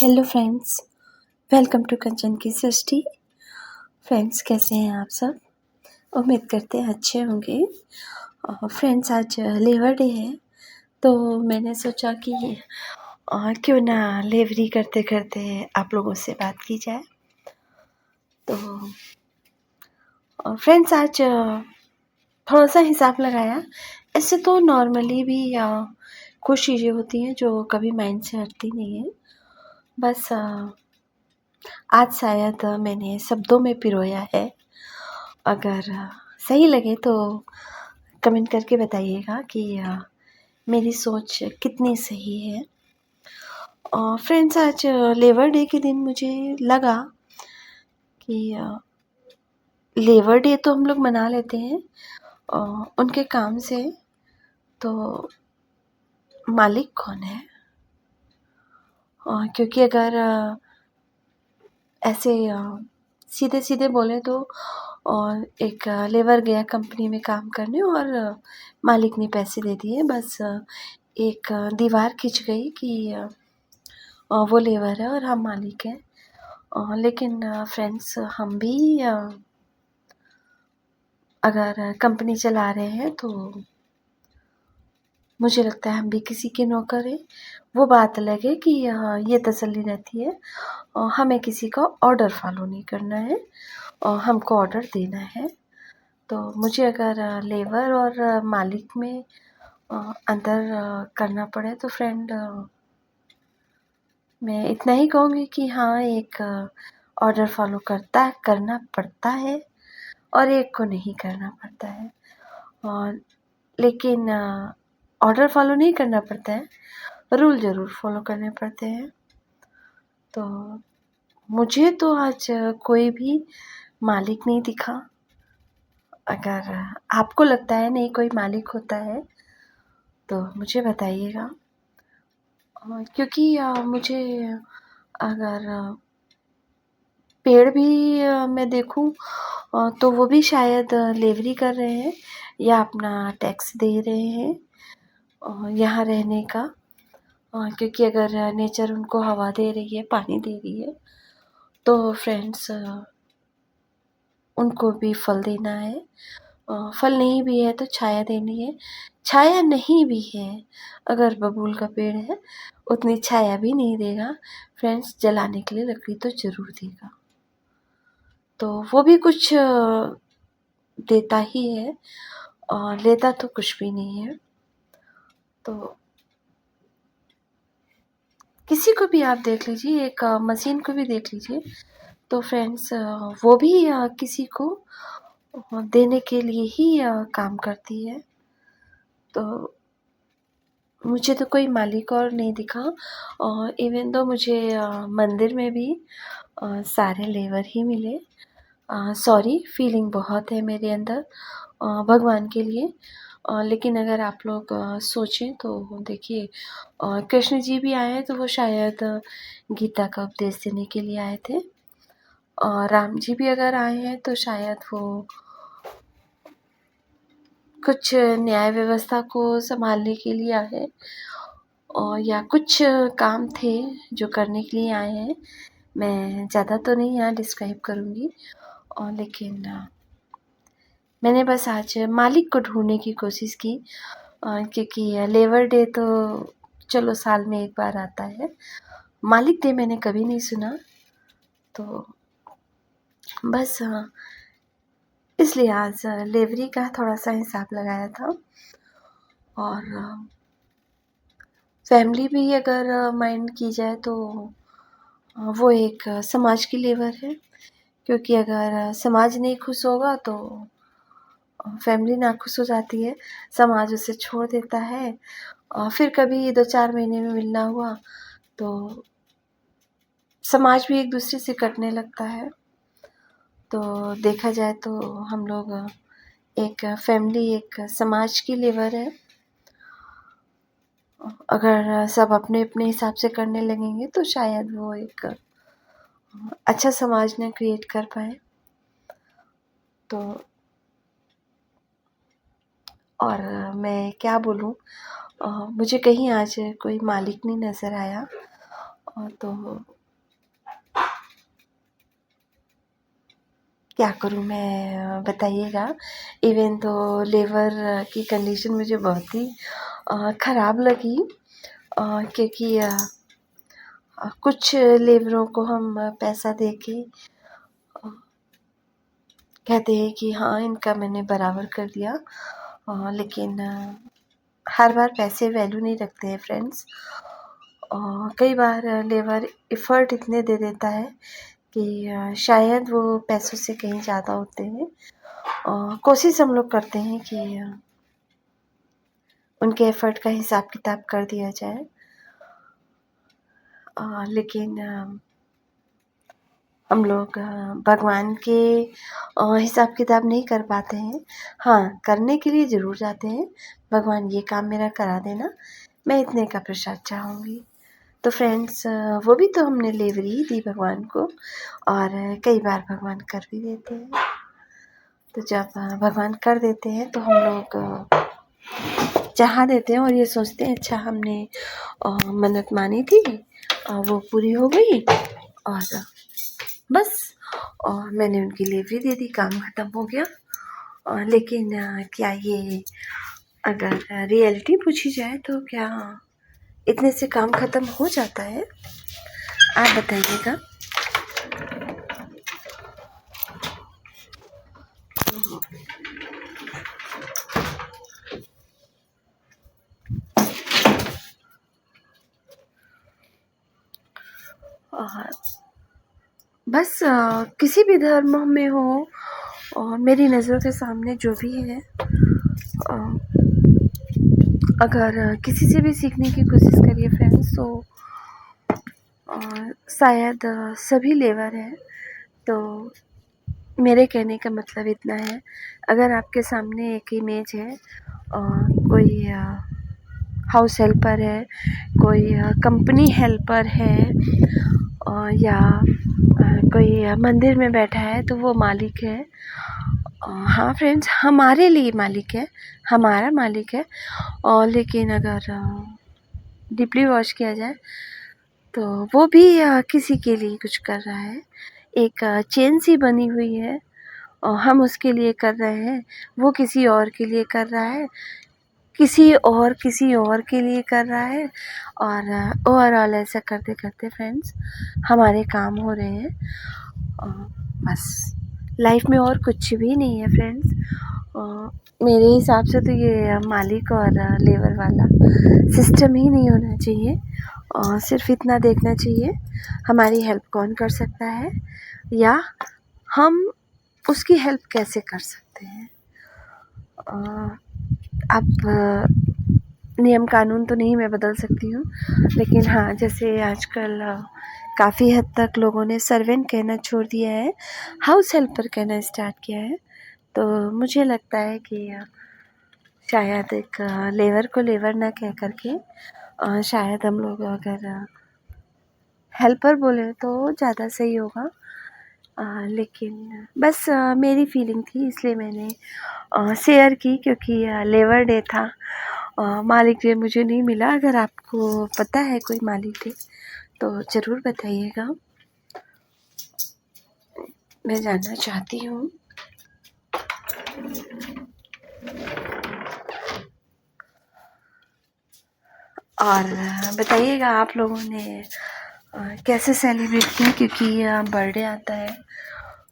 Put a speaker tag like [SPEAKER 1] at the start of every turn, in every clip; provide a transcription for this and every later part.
[SPEAKER 1] Hello friends, welcome to कंचन की सृष्टि। Friends, कैसे हैं आप सब? उम्मीद करते हैं अच्छे होंगे। फ्रेंड्स, आज लेबर डे है, तो मैंने सोचा कि क्यों ना लेवरी करते करते आप लोगों से बात की जाए। तो फ्रेंड्स, आज थोड़ा सा हिसाब लगाया। ऐसे तो नॉर्मली भी कुछ चीज़ें होती हैं जो कभी माइंड से हटती नहीं है। बस आज शायद मैंने शब्दों में पिरोया है। अगर सही लगे तो कमेंट करके बताइएगा कि मेरी सोच कितनी सही है। फ्रेंड्स, आज लेबर डे के दिन मुझे लगा कि लेबर डे तो हम लोग मना लेते हैं उनके काम से, तो मालिक कौन है? क्योंकि अगर ऐसे सीधे सीधे बोले तो और एक लेबर गया कंपनी में काम करने और मालिक ने पैसे दे दिए। बस एक दीवार खिंच गई कि वो लेबर है और हम मालिक हैं। लेकिन फ्रेंड्स, हम भी अगर कंपनी चला रहे हैं तो मुझे लगता है हम भी किसी के नौकर हैं। वो बात अलग है कि ये तसल्ली रहती है हमें किसी का ऑर्डर फॉलो नहीं करना है और हमको ऑर्डर देना है। तो मुझे अगर लेबर और मालिक में अंतर करना पड़े तो फ्रेंड, मैं इतना ही कहूँगी कि हाँ, एक ऑर्डर फॉलो करना पड़ता है और एक को नहीं करना पड़ता है। और लेकिन ऑर्डर फॉलो नहीं करना पड़ता है, रूल ज़रूर फॉलो करने पड़ते हैं। तो मुझे तो आज कोई भी मालिक नहीं दिखा। अगर आपको लगता है नहीं कोई मालिक होता है तो मुझे बताइएगा। क्योंकि मुझे अगर पेड़ भी मैं देखूं तो वो भी शायद लेवरी कर रहे हैं या अपना टैक्स दे रहे हैं यहाँ रहने का। क्योंकि अगर नेचर उनको हवा दे रही है, पानी दे रही है, तो फ्रेंड्स उनको भी फल देना है। फल नहीं भी है तो छाया देनी है। छाया नहीं भी है, अगर बबूल का पेड़ है, उतनी छाया भी नहीं देगा फ्रेंड्स, जलाने के लिए लकड़ी तो ज़रूर देगा। तो वो भी कुछ देता ही है और लेता तो कुछ भी नहीं है। तो किसी को भी आप देख लीजिए, एक मशीन को भी देख लीजिए, तो फ्रेंड्स वो भी किसी को देने के लिए ही काम करती है। तो मुझे तो कोई मालिक और नहीं दिखा। और इवन तो मुझे मंदिर में भी सारे लेबर ही मिले। सॉरी, फीलिंग बहुत है मेरे अंदर भगवान के लिए। लेकिन अगर आप लोग सोचें तो देखिए, कृष्ण जी भी आए हैं तो वो शायद गीता का उपदेश देने के लिए आए थे। और राम जी भी अगर आए हैं तो शायद वो कुछ न्याय व्यवस्था को संभालने के लिए आए हैं और या कुछ काम थे जो करने के लिए आए हैं। मैं ज़्यादा तो नहीं यहाँ डिस्क्राइब करूँगी, और लेकिन मैंने बस आज मालिक को ढूंढने की कोशिश की। क्योंकि लेबर डे तो चलो साल में एक बार आता है, मालिक डे मैंने कभी नहीं सुना। तो बस इसलिए आज लेबरी का थोड़ा सा हिसाब लगाया था। और फैमिली भी अगर माइंड की जाए तो वो एक समाज की लेबर है। क्योंकि अगर समाज नहीं खुश होगा तो फैमिली नाखुश हो जाती है, समाज उसे छोड़ देता है। और फिर कभी 2-4 महीने में मिलना हुआ तो समाज भी एक दूसरे से कटने लगता है। तो देखा जाए तो हम लोग एक फैमिली, एक समाज की लेबर है। अगर सब अपने अपने हिसाब से करने लगेंगे तो शायद वो एक अच्छा समाज न क्रिएट कर पाए। तो और मैं क्या बोलूँ, मुझे कहीं आज कोई मालिक नहीं नज़र आया। तो क्या करूँ मैं, बताइएगा। इवन तो लेबर की कंडीशन मुझे बहुत ही ख़राब लगी, क्योंकि कुछ लेबरों को हम पैसा दे के कहते हैं कि हाँ इनका मैंने बराबर कर दिया, लेकिन हर बार पैसे वैल्यू नहीं रखते हैं फ्रेंड्स। कई बार लेबर एफ़र्ट इतने दे देता है कि शायद वो पैसों से कहीं ज़्यादा होते हैं। कोशिश हम लोग करते हैं कि उनके एफ़र्ट का हिसाब किताब कर दिया जाए, लेकिन हम लोग भगवान के हिसाब किताब नहीं कर पाते हैं। हाँ, करने के लिए ज़रूर जाते हैं, भगवान ये काम मेरा करा देना, मैं इतने का प्रसाद चाहूँगी। तो फ्रेंड्स, वो भी तो हमने लेवर ही दी भगवान को, और कई बार भगवान कर भी देते हैं। तो जब भगवान कर देते हैं तो हम लोग चाह देते हैं और ये सोचते हैं अच्छा हमने मन्नत मानी थी, वो पूरी हो गई, और बस मैंने उनकी डिलीवरी दे दी, काम ख़त्म हो गया। लेकिन क्या ये अगर रियलिटी पूछी जाए तो क्या इतने से काम ख़त्म हो जाता है? आप बताइएगा। और बस किसी भी धर्म में हो, और मेरी नज़रों के सामने जो भी है, अगर किसी से भी सीखने की कोशिश करिए फ्रेंड्स, तो शायद सभी लेबर हैं। तो मेरे कहने का मतलब इतना है, अगर आपके सामने एक इमेज है, कोई हाउस हेल्पर है, कोई कंपनी हेल्पर है, या कोई मंदिर में बैठा है, तो वो मालिक है। हाँ फ्रेंड्स, हमारे लिए मालिक है, हमारा मालिक है। और लेकिन अगर डीपली वॉश किया जाए तो वो भी किसी के लिए कुछ कर रहा है। एक चेन सी बनी हुई है, और हम उसके लिए कर रहे हैं, वो किसी और के लिए कर रहा है, किसी और के लिए कर रहा है, और ओवरऑल ऐसा करते करते फ्रेंड्स हमारे काम हो रहे हैं। बस लाइफ में और कुछ भी नहीं है फ्रेंड्स। मेरे हिसाब से तो ये मालिक और लेबर वाला सिस्टम ही नहीं होना चाहिए, और सिर्फ इतना देखना चाहिए हमारी हेल्प कौन कर सकता है, या हम उसकी हेल्प कैसे कर सकते हैं। अब नियम कानून तो नहीं मैं बदल सकती हूँ, लेकिन हाँ, जैसे आजकल काफ़ी हद तक लोगों ने सर्वेंट कहना छोड़ दिया है, हाउस हेल्पर कहना स्टार्ट किया है। तो मुझे लगता है कि शायद एक लेबर को लेबर ना कह करके शायद हम लोग अगर हेल्पर बोले तो ज़्यादा सही होगा। लेकिन बस मेरी फीलिंग थी, इसलिए मैंने शेयर की, क्योंकि लेबर डे था। मालिक डे मुझे नहीं मिला। अगर आपको पता है कोई मालिक डे तो ज़रूर बताइएगा, मैं जानना चाहती हूँ। और बताइएगा आप लोगों ने कैसे सेलिब्रेट किया, क्योंकि बर्थडे आता है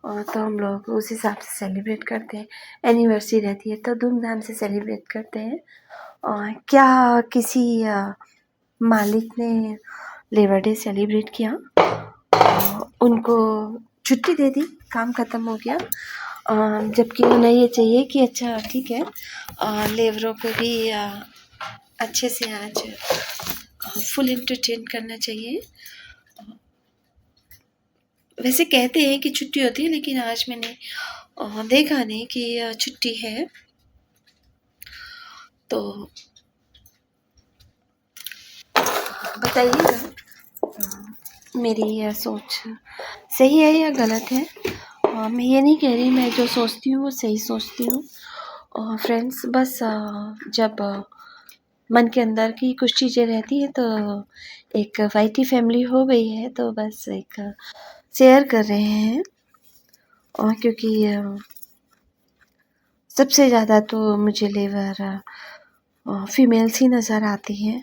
[SPEAKER 1] तो हम लोग उस हिसाब से सेलिब्रेट करते हैं। एनिवर्सरी रहती है तो धूमधाम से सेलिब्रेट करते हैं। क्या किसी मालिक ने लेबर डे सेलिब्रेट किया? उनको छुट्टी दे दी, काम ख़त्म हो गया, जबकि उन्हें ये चाहिए कि अच्छा ठीक है, लेबरों को भी अच्छे से आज फुल एंटरटेन करना चाहिए। वैसे कहते हैं कि छुट्टी होती है, लेकिन आज मैंने देखा नहीं कि छुट्टी है। तो बताइएगा मेरी यह सोच सही है या गलत है। मैं ये नहीं कह रही मैं जो सोचती हूँ वो सही सोचती हूँ। फ्रेंड्स, बस जब मन के अंदर की कुछ चीज़ें रहती हैं, तो एक वाईटी फैमिली हो गई है, तो बस एक शेयर कर रहे हैं। और क्योंकि सबसे ज़्यादा तो मुझे लेबर फीमेल्स ही नज़र आती हैं।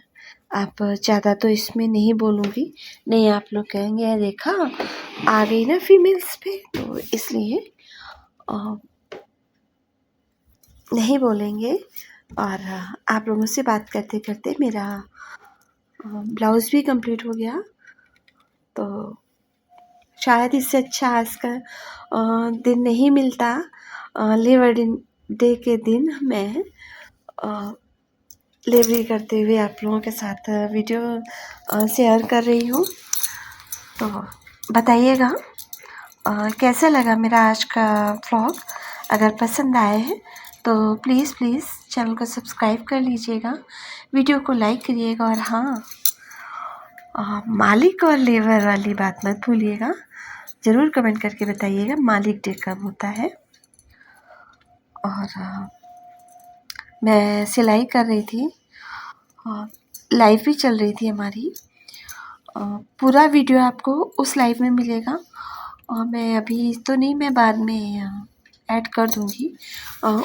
[SPEAKER 1] आप ज़्यादा तो इसमें नहीं बोलूँगी, नहीं आप लोग कहेंगे देखा आ गई ना फीमेल्स पे, तो इसलिए नहीं बोलेंगे। और आप लोगों से बात करते करते मेरा ब्लाउज़ भी कंप्लीट हो गया, तो शायद इससे अच्छा आज का दिन नहीं मिलता। लेबर डे के दिन मैं डिलीवरी करते हुए आप लोगों के साथ वीडियो शेयर कर रही हूँ। तो बताइएगा कैसा लगा मेरा आज का व्लॉग। अगर पसंद आए हैं तो प्लीज़ चैनल को सब्सक्राइब कर लीजिएगा, वीडियो को लाइक करिएगा। और हाँ, मालिक और लेबर वाली बात मत भूलिएगा, ज़रूर कमेंट करके बताइएगा मालिक डे कब होता है। और मैं सिलाई कर रही थी, लाइव भी चल रही थी हमारी। पूरा वीडियो आपको उस लाइव में मिलेगा, और मैं अभी तो नहीं, मैं बाद में ऐड कर दूँगी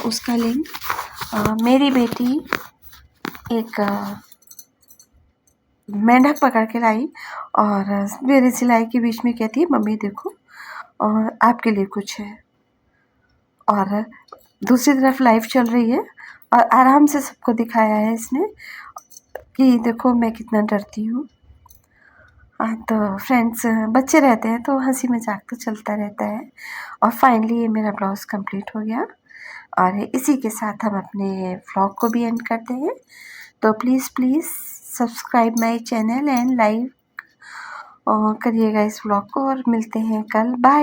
[SPEAKER 1] उसका लिंक। मेरी बेटी एक मेंढक पकड़ के लाई और मेरे सिलाई के बीच में कहती है मम्मी देखो और आपके लिए कुछ है। और दूसरी तरफ लाइव चल रही है और आराम से सबको दिखाया है इसने कि देखो मैं कितना डरती हूँ। तो फ्रेंड्स, बच्चे रहते हैं तो हंसी मजाक तो चलता रहता है। और फाइनली ये मेरा ब्लाउज़ कंप्लीट हो गया, और इसी के साथ हम अपने व्लॉग को भी एंड करते हैं। तो please subscribe my channel and like करिएगा इस व्लॉग को, और मिलते हैं कल। बाय।